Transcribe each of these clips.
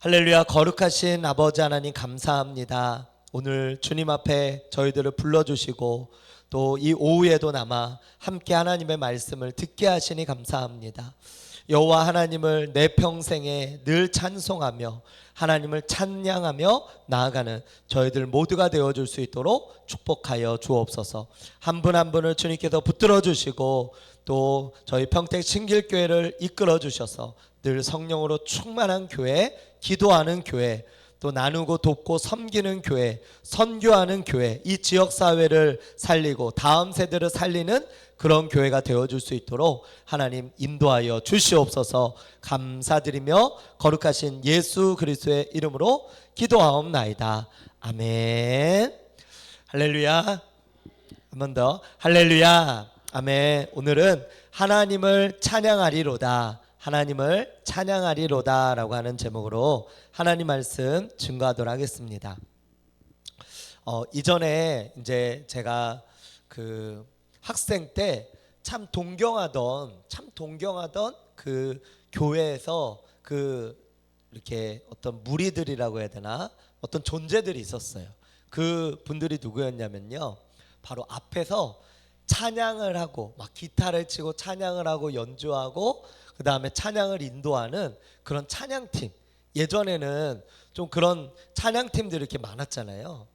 할렐루야. 거룩하신 아버지 하나님 감사합니다. 오늘 주님 앞에 저희들을 불러주시고 또 이 오후에도 남아 함께 하나님의 말씀을 듣게 하시니 감사합니다. 여호와 하나님을 내 평생에 늘 찬송하며 하나님을 찬양하며 나아가는 저희들 모두가 되어줄 수 있도록 축복하여 주옵소서. 한 분 한 분을 주님께서 붙들어 주시고 또 저희 평택 신길교회를 이끌어 주셔서 늘 성령으로 충만한 교회, 기도하는 교회, 또 나누고 돕고 섬기는 교회, 선교하는 교회, 이 지역사회를 살리고 다음 세대를 살리는 그런 교회가 되어줄 수 있도록 하나님 인도하여 주시옵소서. 감사드리며 거룩하신 예수 그리스도의 이름으로 기도하옵나이다. 아멘. 할렐루야. 한 번 더. 할렐루야. 아멘. 오늘은 하나님을 찬양하리로다, 하나님을 찬양하리로다 라고 하는 제목으로 하나님 말씀 증거하도록 하겠습니다. 이전에 이제 제가 그 학생 때 참 동경하던 그 교회에서 그 이렇게 어떤 무리들이라고 해야 되나, 어떤 존재들이 있었어요. 그 분들이 누구였냐면요, 바로 앞에서 찬양을 하고 막 기타를 치고 찬양을 하고 연주하고 그 다음에 찬양을 인도하는 그런 찬양팀. 예전에는 좀 그런 찬양팀들이 이렇게 많았잖아요.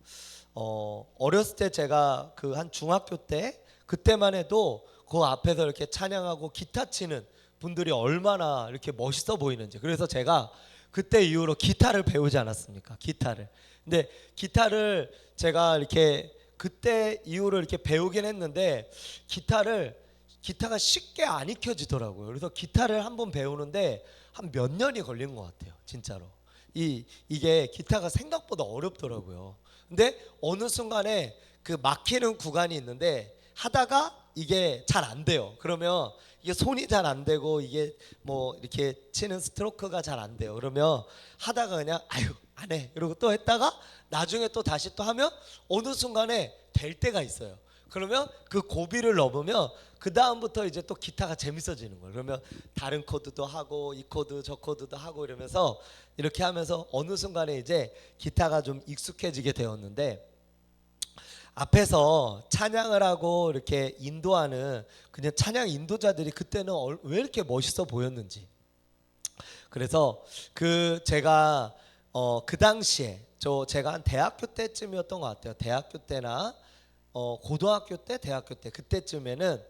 어렸을 때 제가 그 한 중학교 때 그때만 해도 그 앞에서 이렇게 찬양하고 기타 치는 분들이 얼마나 이렇게 멋있어 보이는지. 그래서 제가 그때 이후로 기타를 배우지 않았습니까? 기타를. 근데 기타를 제가 이렇게 그때 이후로 이렇게 배우긴 했는데 기타가 쉽게 안 익혀지더라고요. 그래서 기타를 한번 배우는데 한 몇 년이 걸린 것 같아요, 진짜로. 이게 기타가 생각보다 어렵더라고요. 근데 어느 순간에 그 막히는 구간이 있는데 하다가 이게 잘 안 돼요. 그러면 이게 손이 잘 안 되고 이게 뭐 이렇게 치는 스트로크가 잘 안 돼요. 그러면 하다가 그냥 아유 안 해 이러고 또 했다가 나중에 또 다시 또 하면 어느 순간에 될 때가 있어요. 그러면 그 고비를 넘으면 그 다음부터 이제 또 기타가 재밌어지는 거예요. 그러면 다른 코드도 하고 이 코드 저 코드도 하고 이러면서 이렇게 하면서 어느 순간에 이제 기타가 좀 익숙해지게 되었는데, 앞에서 찬양을 하고 이렇게 인도하는 그냥 찬양 인도자들이 그때는 왜 이렇게 멋있어 보였는지. 그래서 그 제가 그 당시에 제가 한 대학교 때쯤이었던 것 같아요. 대학교 때나 고등학교 때, 대학교 때 그때쯤에는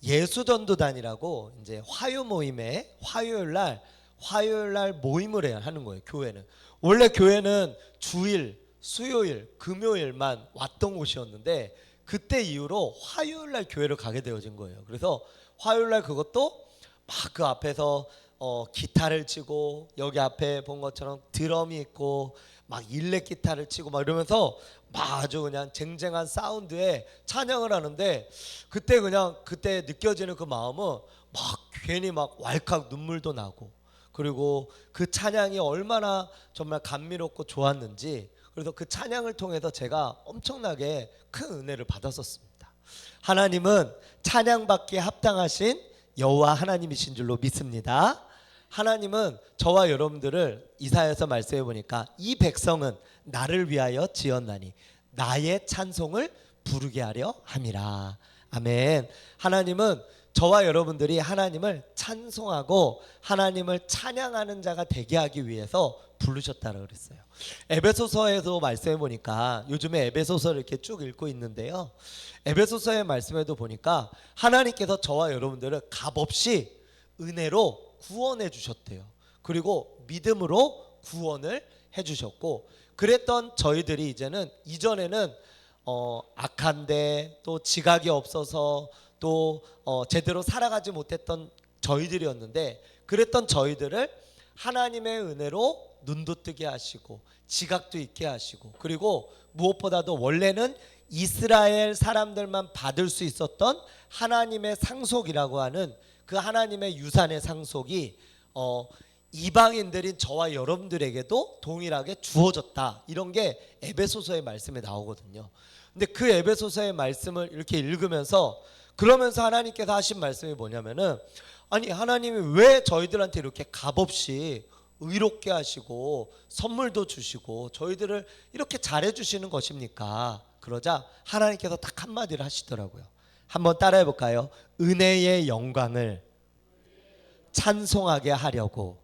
예수전도단이라고 이제 화요 모임에 화요일 날 모임을 하는 거예요. 교회는 원래 교회는 주일, 수요일, 금요일만 왔던 곳이었는데 그때 이후로 화요일 날 교회를 가게 되어진 거예요. 그래서 화요일 날 그것도 막 그 앞에서 기타를 치고 여기 앞에 본 것처럼 드럼이 있고 막 일렉 기타를 치고 막 이러면서 막 아주 그냥 쟁쟁한 사운드에 찬양을 하는데, 그때 느껴지는 그 마음은 막 괜히 막 왈칵 눈물도 나고, 그리고 그 찬양이 얼마나 정말 감미롭고 좋았는지. 그래서 그 찬양을 통해서 제가 엄청나게 큰 은혜를 받았었습니다. 하나님은 찬양받기에 합당하신 여호와 하나님이신 줄로 믿습니다. 하나님은 저와 여러분들을 이사야서 말씀해 보니까 이 백성은 나를 위하여 지었나니 나의 찬송을 부르게 하려 함이라. 아멘. 하나님은 저와 여러분들이 하나님을 찬송하고 하나님을 찬양하는 자가 되게 하기 위해서 부르셨다고 그랬어요. 에베소서에도 말씀해 보니까, 요즘에 에베소서를 이렇게 쭉 읽고 있는데요, 에베소서의 말씀에도 보니까 하나님께서 저와 여러분들을 값없이 은혜로 구원해 주셨대요. 그리고 믿음으로 구원을 해 주셨고, 그랬던 저희들이 이전에는 악한데 또 지각이 없어서 또 제대로 살아가지 못했던 저희들이었는데, 그랬던 저희들을 하나님의 은혜로 눈도 뜨게 하시고 지각도 있게 하시고, 그리고 무엇보다도 원래는 이스라엘 사람들만 받을 수 있었던 하나님의 상속이라고 하는 그 하나님의 유산의 상속이 이방인들인 저와 여러분들에게도 동일하게 주어졌다, 이런 게 에베소서의 말씀에 나오거든요. 근데 그 에베소서의 말씀을 이렇게 읽으면서 그러면서 하나님께서 하신 말씀이 뭐냐면은, 아니 하나님이 왜 저희들한테 이렇게 값없이 의롭게 하시고 선물도 주시고 저희들을 이렇게 잘해 주시는 것입니까? 그러자 하나님께서 딱 한마디를 하시더라고요. 한번 따라해 볼까요? 은혜의 영광을 찬송하게 하려고.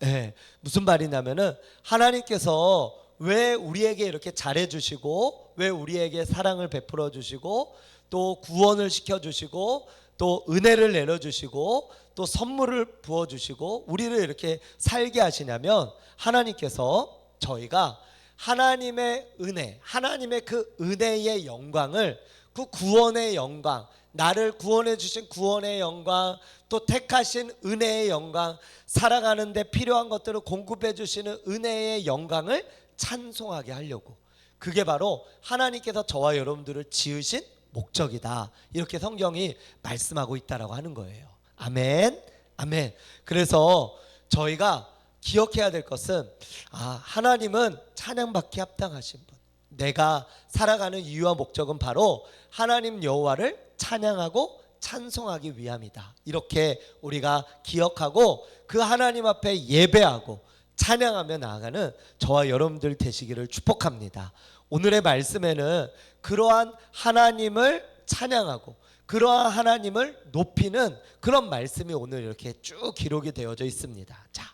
네, 무슨 말이냐면은 하나님께서 왜 우리에게 이렇게 잘해 주시고 왜 우리에게 사랑을 베풀어 주시고 또 구원을 시켜 주시고 또 은혜를 내려 주시고 또 선물을 부어 주시고 우리를 이렇게 살게 하시냐면 하나님께서 저희가 하나님의 은혜, 하나님의 그 은혜의 영광을 그 구원의 영광, 나를 구원해 주신 구원의 영광, 또 택하신 은혜의 영광, 살아가는 데 필요한 것들을 공급해 주시는 은혜의 영광을 찬송하게 하려고. 그게 바로 하나님께서 저와 여러분들을 지으신 목적이다. 이렇게 성경이 말씀하고 있다라고 하는 거예요. 아멘. 아멘. 그래서 저희가 기억해야 될 것은 하나님은 찬양받기 합당하신 분. 내가 살아가는 이유와 목적은 바로 하나님 여호와를 찬양하고 찬송하기 위함이다. 이렇게 우리가 기억하고 그 하나님 앞에 예배하고 찬양하며 나아가는 저와 여러분들 되시기를 축복합니다. 오늘의 말씀에는 그러한 하나님을 찬양하고 그러한 하나님을 높이는 그런 말씀이 오늘 이렇게 쭉 기록이 되어져 있습니다. 자,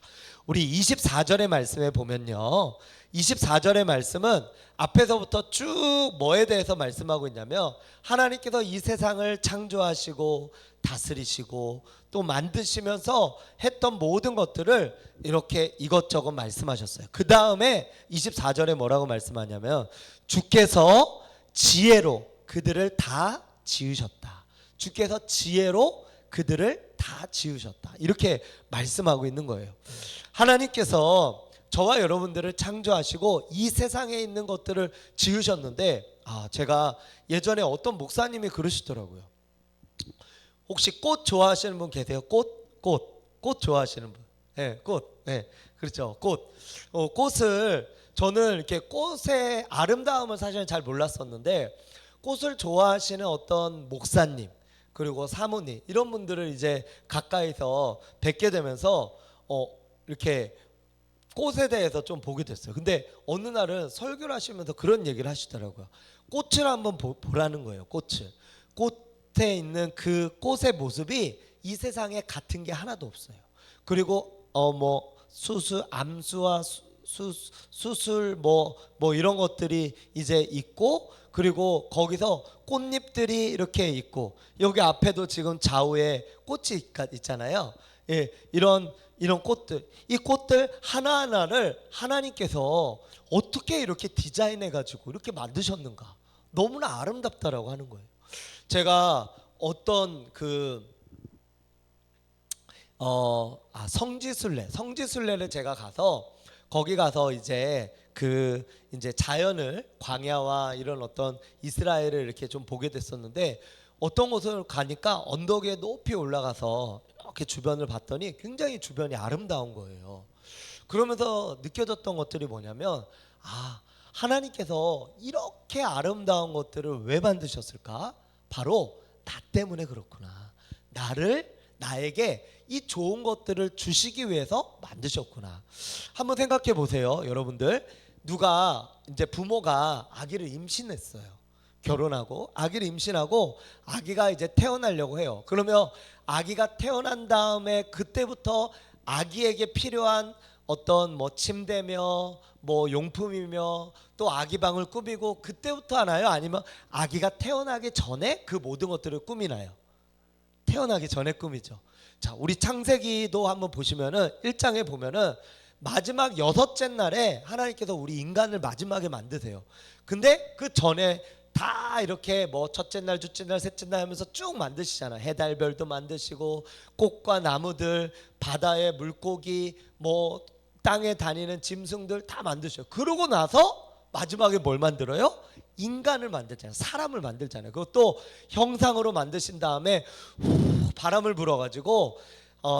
우리 24절의 말씀에 보면요, 24절의 말씀은 앞에서부터 쭉 뭐에 대해서 말씀하고 있냐면 하나님께서 이 세상을 창조하시고 다스리시고 또 만드시면서 했던 모든 것들을 이렇게 이것저것 말씀하셨어요. 그 다음에 24절에 뭐라고 말씀하냐면 주께서 지혜로 그들을 다 지으셨다. 주께서 지혜로 그들을 다 지으셨다. 이렇게 말씀하고 있는 거예요. 하나님께서 저와 여러분들을 창조하시고 이 세상에 있는 것들을 지으셨는데 제가 예전에 어떤 목사님이 그러시더라고요. 혹시 꽃 좋아하시는 분 계세요? 꽃 좋아하시는 분? 네, 꽃. 네, 그렇죠. 꽃을 저는 이렇게 꽃의 아름다움을 사실은 잘 몰랐었는데 꽃을 좋아하시는 어떤 목사님 그리고 사모님 이런 분들을 이제 가까이서 뵙게 되면서 이렇게 꽃에 대해서 좀 보게 됐어요. 근데 어느 날은 설교를 하시면서 그런 얘기를 하시더라고요. 꽃을 한번 보라는 거예요. 꽃에 있는 그 꽃의 모습이 이 세상에 같은 게 하나도 없어요. 그리고 암수와 수술 뭐 이런 것들이 이제 있고 그리고 거기서 꽃잎들이 이렇게 있고 여기 앞에도 지금 좌우에 꽃이 있잖아요. 예, 이런 꽃들, 이 꽃들 하나하나를 하나님께서 어떻게 이렇게 디자인해 가지고 이렇게 만드셨는가? 너무나 아름답다라고 하는 거예요. 제가 어떤 성지순례를 제가 가서 거기 가서 이제 이제 자연을 광야와 이런 어떤 이스라엘을 이렇게 좀 보게 됐었는데 어떤 곳을 가니까 언덕에 높이 올라가서 이렇게 주변을 봤더니 굉장히 주변이 아름다운 거예요. 그러면서 느껴졌던 것들이 뭐냐면 하나님께서 이렇게 아름다운 것들을 왜 만드셨을까? 바로 나 때문에 그렇구나. 나에게 이 좋은 것들을 주시기 위해서 만드셨구나. 한번 생각해 보세요, 여러분들. 누가 이제 부모가 아기를 임신했어요. 결혼하고 아기를 임신하고 아기가 이제 태어나려고 해요. 그러면 아기가 태어난 다음에 그때부터 아기에게 필요한 어떤 침대며 용품이며 또 아기 방을 꾸미고 그때부터 하나요? 아니면 아기가 태어나기 전에 그 모든 것들을 꾸미나요? 태어나기 전에 꾸미죠. 자, 우리 창세기도 한번 보시면은 1장에 보면은 마지막 6째 날에 하나님께서 우리 인간을 마지막에 만드세요. 근데 그 전에 다 이렇게 첫째 날, 둘째 날, 셋째 날 하면서 쭉 만드시잖아. 해달별도 만드시고 꽃과 나무들, 바다의 물고기, 땅에 다니는 짐승들 다 만드셔요. 그러고 나서 마지막에 뭘 만들어요? 인간을 만들잖아요. 사람을 만들잖아요. 그것도 형상으로 만드신 다음에 바람을 불어가지고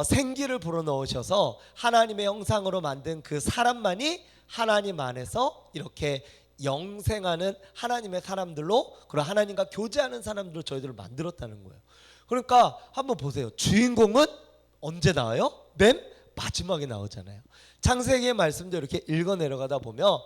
생기를 불어넣으셔서 하나님의 형상으로 만든 그 사람만이 하나님 안에서 이렇게 영생하는 하나님의 사람들로, 그리고 하나님과 교제하는 사람들로 저희들을 만들었다는 거예요. 그러니까 한번 보세요. 주인공은 언제 나와요? 맨 마지막에 나오잖아요. 창세기의 말씀도 이렇게 읽어 내려가다 보면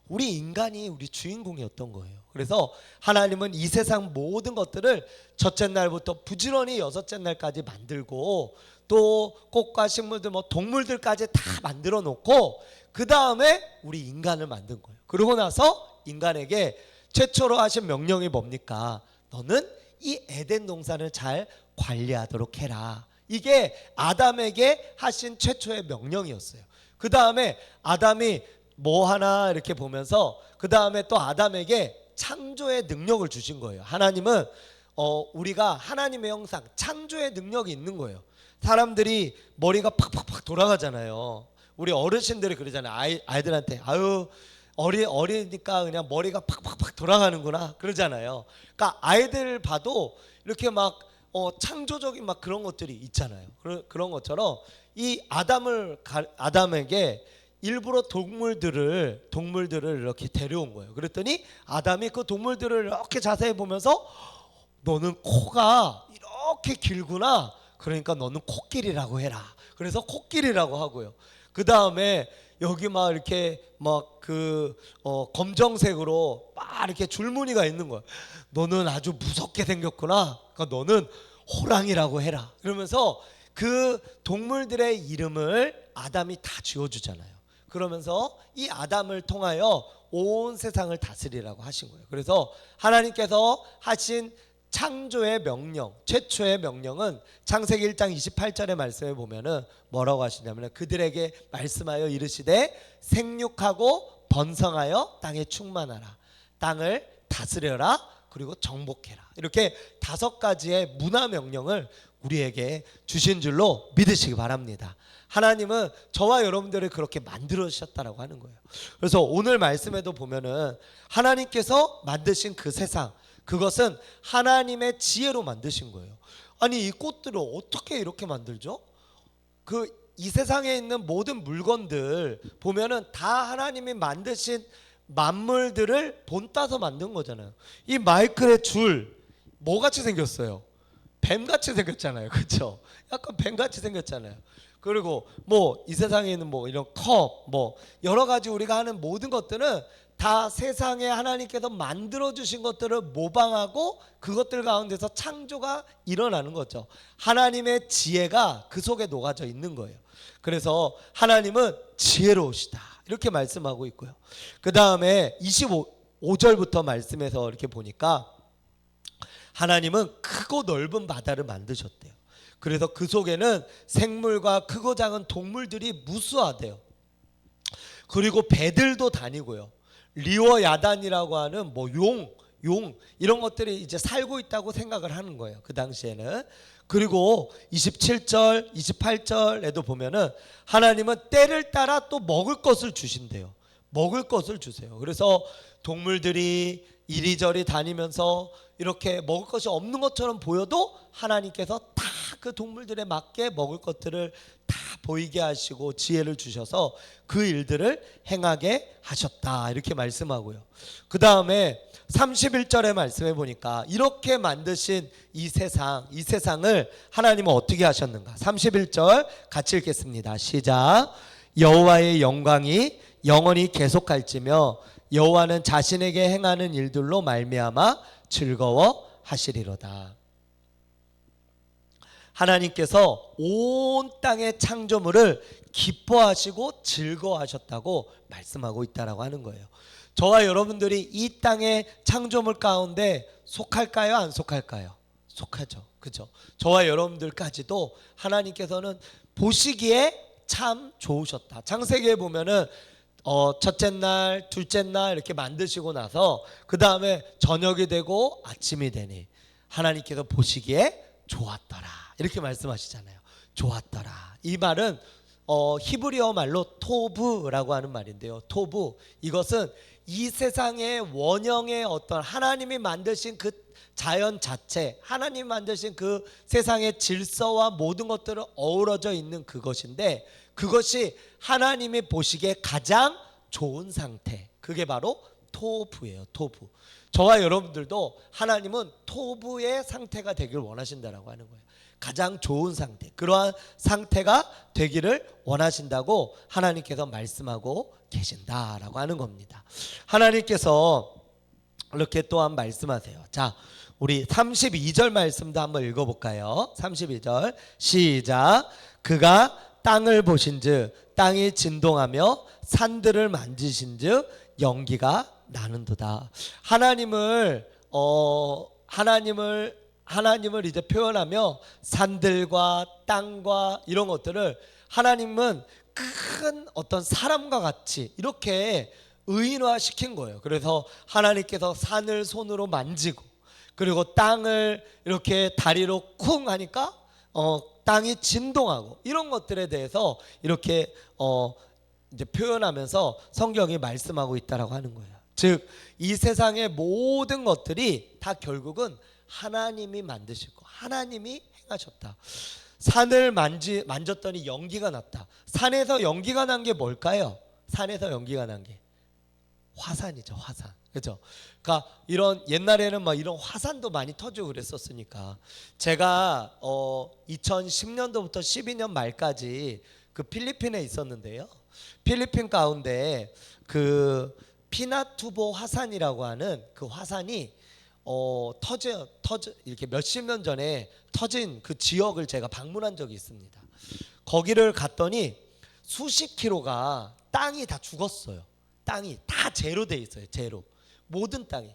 우리 인간이 우리 주인공이었던 거예요. 그래서 하나님은 이 세상 모든 것들을 첫째 날부터 부지런히 여섯째 날까지 만들고 또 꽃과 식물들 뭐 동물들까지 다 만들어 놓고 그 다음에 우리 인간을 만든 거예요. 그러고 나서 인간에게 최초로 하신 명령이 뭡니까? 너는 이 에덴 동산을 잘 관리하도록 해라. 이게 아담에게 하신 최초의 명령이었어요. 그 다음에 아담이 뭐 하나 이렇게 보면서 그 다음에 또 아담에게 창조의 능력을 주신 거예요. 하나님은 우리가 하나님의 형상 창조의 능력이 있는 거예요. 사람들이 머리가 팍팍팍 돌아가잖아요. 우리 어르신들이 그러잖아요. 아이들한테 아유 어리니까 그냥 머리가 팍팍팍 돌아가는구나 그러잖아요. 그러니까 아이들 봐도 이렇게 막 창조적인 막 그런 것들이 있잖아요. 그런 것처럼 이 아담에게 일부러 동물들을 이렇게 데려온 거예요. 그랬더니 아담이 그 동물들을 이렇게 자세히 보면서 너는 코가 이렇게 길구나. 그러니까 너는 코끼리라고 해라. 그래서 코끼리라고 하고요. 그 다음에 여기 막 이렇게 막 검정색으로 막 이렇게 줄무늬가 있는 거야. 너는 아주 무섭게 생겼구나. 그러니까 너는 호랑이라고 해라. 그러면서 그 동물들의 이름을 아담이 다 지어주잖아요. 그러면서 이 아담을 통하여 온 세상을 다스리라고 하신 거예요. 그래서 하나님께서 하신 창조의 명령, 최초의 명령은 창세기 1장 28절의 말씀에 보면은 뭐라고 하시냐면 그들에게 말씀하여 이르시되 생육하고 번성하여 땅에 충만하라. 땅을 다스려라. 그리고 정복해라. 이렇게 5가지의 문화 명령을 우리에게 주신 줄로 믿으시기 바랍니다. 하나님은 저와 여러분들을 그렇게 만들어 주셨다라고 하는 거예요. 그래서 오늘 말씀에도 보면은 하나님께서 만드신 그 세상, 그것은 하나님의 지혜로 만드신 거예요. 아니 이 꽃들을 어떻게 이렇게 만들죠? 이 세상에 있는 모든 물건들 보면은 다 하나님이 만드신 만물들을 본따서 만든 거잖아요. 이 마이크의 줄 뭐같이 생겼어요? 뱀같이 생겼잖아요. 그렇죠? 약간 뱀같이 생겼잖아요. 그리고 뭐 이 세상에 있는 뭐 이런 컵 뭐 여러 가지 우리가 하는 모든 것들은 다 세상에 하나님께서 만들어 주신 것들을 모방하고 그것들 가운데서 창조가 일어나는 거죠. 하나님의 지혜가 그 속에 녹아져 있는 거예요. 그래서 하나님은 지혜로우시다 이렇게 말씀하고 있고요. 그 다음에 25절부터 말씀에서 이렇게 보니까 하나님은 크고 넓은 바다를 만드셨대요. 그래서 그 속에는 생물과 크고 작은 동물들이 무수하대요. 그리고 배들도 다니고요. 리워 야단이라고 하는 뭐 용 이런 것들이 이제 살고 있다고 생각을 하는 거예요. 그 당시에는. 그리고 27절, 28절에도 보면은 하나님은 때를 따라 또 먹을 것을 주신대요. 먹을 것을 주세요. 그래서 동물들이 이리저리 다니면서 이렇게 먹을 것이 없는 것처럼 보여도 하나님께서 다 그 동물들에 맞게 먹을 것들을 다 보이게 하시고 지혜를 주셔서 그 일들을 행하게 하셨다 이렇게 말씀하고요. 그 다음에 31절의 말씀해 보니까 이렇게 만드신 이 세상을 하나님은 어떻게 하셨는가. 31절 같이 읽겠습니다. 시작. 여호와의 영광이 영원히 계속할지며 여호와는 자신에게 행하는 일들로 말미암아 즐거워하시리로다. 하나님께서 온 땅의 창조물을 기뻐하시고 즐거워하셨다고 말씀하고 있다라고 하는 거예요. 저와 여러분들이 이 땅의 창조물 가운데 속할까요? 안 속할까요? 속하죠. 그죠? 저와 여러분들까지도 하나님께서는 보시기에 참 좋으셨다. 창세기에 보면은 첫째 날, 둘째 날 이렇게 만드시고 나서 그 다음에 저녁이 되고 아침이 되니 하나님께서 보시기에 좋았더라 이렇게 말씀하시잖아요. 좋았더라. 이 말은 히브리어 말로 토브라고 하는 말인데요. 토브 이것은 이 세상의 원형의 어떤 하나님이 만드신 그 자연 자체, 하나님이 만드신 그 세상의 질서와 모든 것들을 어우러져 있는 그것인데 그것이 하나님이 보시기에 가장 좋은 상태, 그게 바로 토브예요. 토브. 저와 여러분들도 하나님은 토브의 상태가 되길 원하신다라고 하는 거예요. 가장 좋은 상태, 그러한 상태가 되기를 원하신다고 하나님께서 말씀하고 계신다라고 하는 겁니다. 하나님께서 이렇게 또한 말씀하세요. 자, 우리 32절 말씀도 한번 읽어볼까요? 32절 시작. 그가 땅을 보신즉 땅이 진동하며 산들을 만지신즉 연기가 나는도다. 하나님을 이제 표현하며 산들과 땅과 이런 것들을 하나님은 큰 어떤 사람과 같이 이렇게 의인화 시킨 거예요. 그래서 하나님께서 산을 손으로 만지고, 그리고 땅을 이렇게 다리로 쿵 하니까 땅이 진동하고, 이런 것들에 대해서 이렇게 이제 표현하면서 성경이 말씀하고 있다라고 하는 거예요. 즉 이 세상의 모든 것들이 다 결국은 하나님이 만드시고 하나님이 행하셨다. 산을 만졌더니 연기가 났다. 산에서 연기가 난 게 뭘까요? 산에서 연기가 난 게 화산이죠. 화산. 그렇죠? 그러니까 이런 옛날에는 막 이런 화산도 많이 터지고 그랬었으니까, 제가 2010년도부터 12년 말까지 그 필리핀에 있었는데요. 필리핀 가운데 그 피나투보 화산이라고 하는 그 화산이 터져 이렇게 몇십 년 전에 터진 그 지역을 제가 방문한 적이 있습니다. 거기를 갔더니 수십 킬로가 땅이 다 죽었어요. 땅이 다 제로 돼 있어요. 제로. 모든 땅이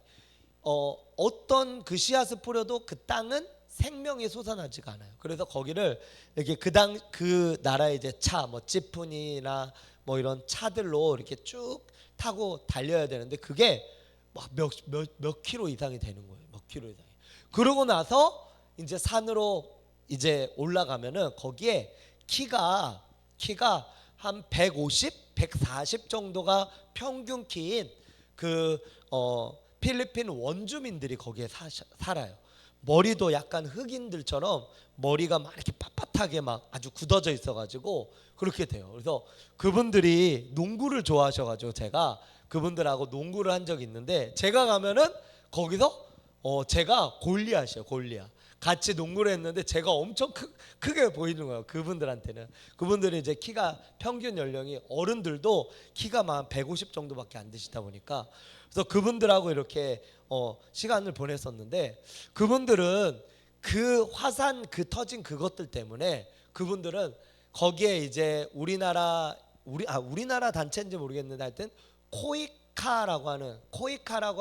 어떤 그 씨앗을 뿌려도 그 땅은 생명이 솟아나지가 않아요. 그래서 거기를 이렇게 그 나라의 이제 차, 뭐 지프니나 뭐 이런 차들로 이렇게 쭉 타고 달려야 되는데, 그게 막 몇 킬로 이상이 되는 거예요. 몇 킬로 이상이. 그러고 나서 이제 산으로 이제 올라가면은 거기에 키가 한 150, 140 정도가 평균 키인 그 필리핀 원주민들이 거기에 살아요. 머리도 약간 흑인들처럼 머리가 막 이렇게 빳빳하게 막 아주 굳어져 있어가지고 그렇게 돼요. 그래서 그분들이 농구를 좋아하셔가지고 제가 그분들하고 농구를 한 적이 있는데, 제가 가면은 거기서 제가 골리앗이에요. 골리앗. 같이 농구를 했는데 제가 엄청 크게 보이는 거예요. 그분들한테는. 그분들이 이제 키가 평균 연령이, 어른들도 키가 막 150 정도밖에 안 되시다 보니까, 그래서 그분들하고 이렇게 시간을 보냈었는데, 그분들은 그 화산 그 터진 그것들 때문에 그분들은 거기에 이제 우리나라 단체인지 모르겠는데 하여튼 코이카라고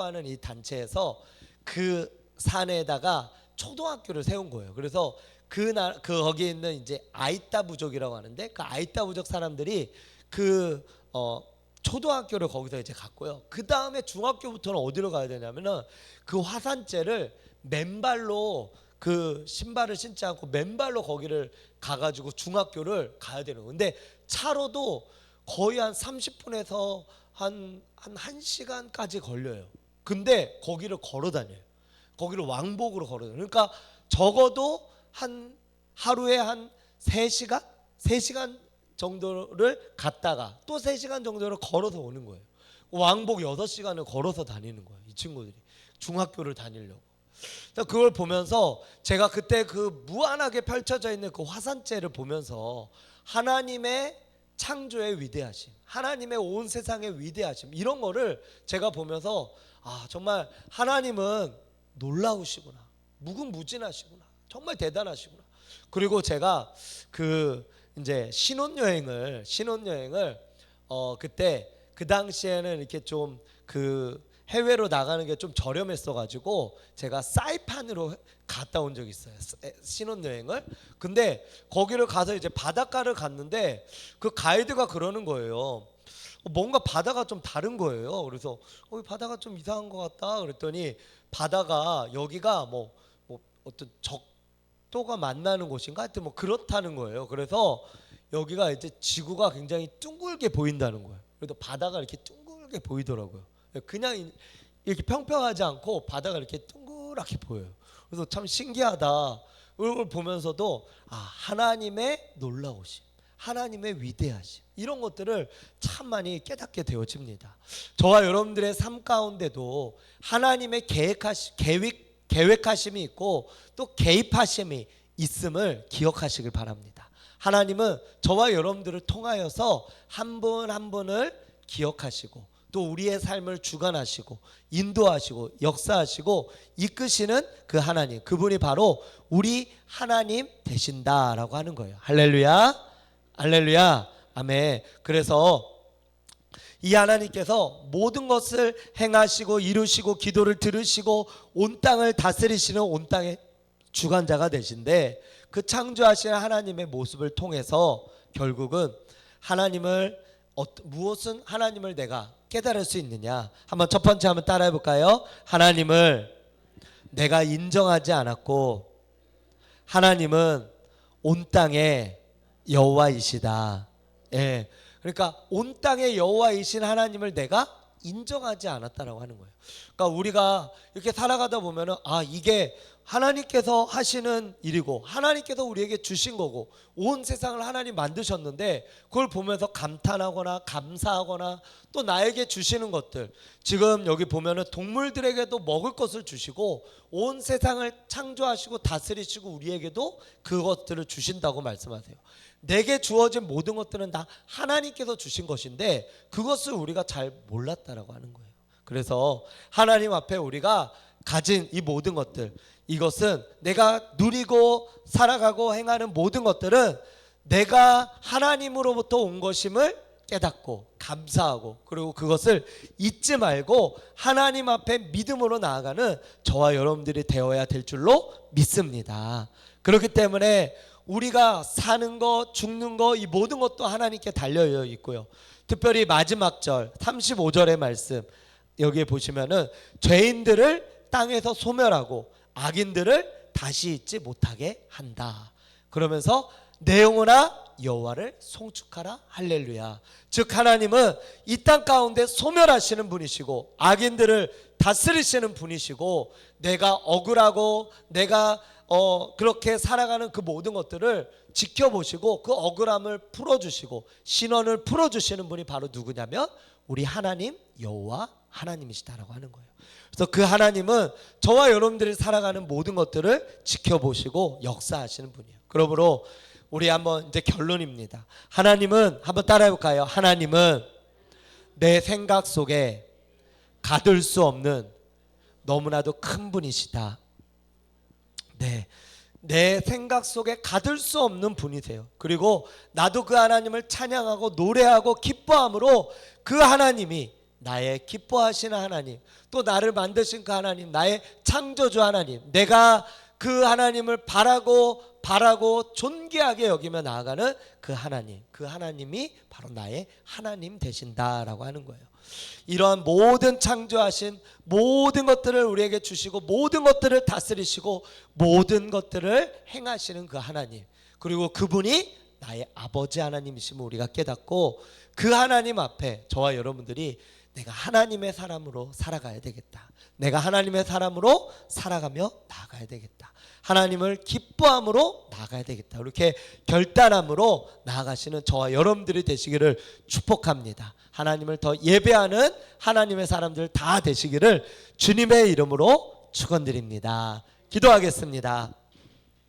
하는 이 단체에서 그 산에다가 초등학교를 세운 거예요. 그래서 거기에 있는 이제 아이따 부족이라고 하는데, 그 아이따 부족 사람들이 그 초등학교를 거기서 이제 갔고요. 그 다음에 중학교부터는 어디로 가야 되냐면은 그 화산재를 맨발로, 그 신발을 신지 않고 맨발로 거기를 가가지고 중학교를 가야 되는 거예요. 근데 차로도 거의 한 30분에서 한 1시간까지 걸려요. 근데 거기를 걸어 다녀요. 거기를 왕복으로 걸어 다녀요. 그러니까 적어도 하루에 한 3시간 정도를 갔다가 또 3시간 정도를 걸어서 오는 거예요. 왕복 6시간을 걸어서 다니는 거예요. 이 친구들이 중학교를 다니려고. 그걸 보면서 제가 그때 그 무한하게 펼쳐져 있는 그 화산재를 보면서 하나님의 창조의 위대하심, 하나님의 온 세상의 위대하심, 이런 거를 제가 보면서 정말 하나님은 놀라우시구나, 무궁무진하시구나, 정말 대단하시구나. 그리고 제가 그 이제 신혼여행을 그때 그 당시에는 이렇게 좀 그 해외로 나가는 게 좀 저렴했어가지고 제가 사이판으로 갔다 온 적이 있어요. 신혼여행을. 근데 거기를 가서 이제 바닷가를 갔는데 그 가이드가 그러는 거예요. 뭔가 바다가 좀 다른 거예요. 그래서 바다가 좀 이상한 것 같다 그랬더니, 바다가 여기가 뭐 어떤 적도가 만나는 곳인가 하여튼 뭐 그렇다는 거예요. 그래서 여기가 이제 지구가 굉장히 둥글게 보인다는 거예요. 그래도 바다가 이렇게 둥글게 보이더라고요. 그냥 이렇게 평평하지 않고 바다가 이렇게 둥그랗게 보여요. 그래서 참 신기하다. 이걸 보면서도 하나님의 놀라우심, 하나님의 위대하심, 이런 것들을 참 많이 깨닫게 되어집니다. 저와 여러분들의 삶 가운데도 하나님의 계획하심이 있고 또 개입하심이 있음을 기억하시길 바랍니다. 하나님은 저와 여러분들을 통하여서 한 분 한 분을 기억하시고 또 우리의 삶을 주관하시고 인도하시고 역사하시고 이끄시는 그 하나님, 그분이 바로 우리 하나님 되신다라고 하는 거예요. 할렐루야, 할렐루야, 아멘. 그래서 이 하나님께서 모든 것을 행하시고 이루시고 기도를 들으시고 온 땅을 다스리시는 온 땅의 주관자가 되신데, 그 창조하시는 하나님의 모습을 통해서 결국은 하나님을 무엇은 하나님을 내가 깨달을 수 있느냐. 한번 첫 번째 한번 따라해 볼까요? 하나님을 내가 인정하지 않았고 하나님은 온 땅의 여호와이시다. 예. 그러니까 온 땅의 여호와이신 하나님을 내가 인정하지 않았다라고 하는 거예요. 그러니까 우리가 이렇게 살아가다 보면은 이게 하나님께서 하시는 일이고 하나님께서 우리에게 주신 거고 온 세상을 하나님 만드셨는데 그걸 보면서 감탄하거나 감사하거나 또 나에게 주시는 것들, 지금 여기 보면은 동물들에게도 먹을 것을 주시고 온 세상을 창조하시고 다스리시고 우리에게도 그것들을 주신다고 말씀하세요. 내게 주어진 모든 것들은 다 하나님께서 주신 것인데 그것을 우리가 잘 몰랐다라고 하는 거예요. 그래서 하나님 앞에 우리가 가진 이 모든 것들, 이것은 내가 누리고 살아가고 행하는 모든 것들은 내가 하나님으로부터 온 것임을 깨닫고 감사하고 그리고 그것을 잊지 말고 하나님 앞에 믿음으로 나아가는 저와 여러분들이 되어야 될 줄로 믿습니다. 그렇기 때문에 우리가 사는 것, 죽는 것, 이 모든 것도 하나님께 달려 있고요. 특별히 마지막 절 35절의 말씀, 여기에 보시면은 죄인들을 땅에서 소멸하고 악인들을 다시 잊지 못하게 한다. 그러면서 내 영혼아 여호와를 송축하라. 할렐루야. 즉 하나님은 이 땅 가운데 소멸하시는 분이시고 악인들을 다스리시는 분이시고, 내가 억울하고 내가 그렇게 살아가는 그 모든 것들을 지켜보시고 그 억울함을 풀어주시고 신원을 풀어주시는 분이 바로 누구냐면 우리 하나님 여호와 하나님이시다라고 하는 거예요. 그래서 그 하나님은 저와 여러분들이 살아가는 모든 것들을 지켜보시고 역사하시는 분이에요. 그러므로 우리 한번 이제 결론입니다. 하나님은, 한번 따라해볼까요? 하나님은 내 생각 속에 가둘 수 없는 너무나도 큰 분이시다. 네, 내 생각 속에 가둘 수 없는 분이세요. 그리고 나도 그 하나님을 찬양하고 노래하고 기뻐함으로 그 하나님이 나의 기뻐하시는 하나님, 또 나를 만드신 그 하나님, 나의 창조주 하나님, 내가 그 하나님을 바라고 존귀하게 여기며 나아가는 그 하나님, 그 하나님이 바로 나의 하나님 되신다라고 하는 거예요. 이러한 모든 창조하신 모든 것들을 우리에게 주시고 모든 것들을 다스리시고 모든 것들을 행하시는 그 하나님, 그리고 그분이 나의 아버지 하나님이심을 우리가 깨닫고 그 하나님 앞에 저와 여러분들이 내가 하나님의 사람으로 살아가야 되겠다. 내가 하나님의 사람으로 살아가며 나아가야 되겠다. 하나님을 기뻐함으로 나아가야 되겠다. 이렇게 결단함으로 나아가시는 저와 여러분들이 되시기를 축복합니다. 하나님을 더 예배하는 하나님의 사람들 다 되시기를 주님의 이름으로 축원드립니다. 기도하겠습니다.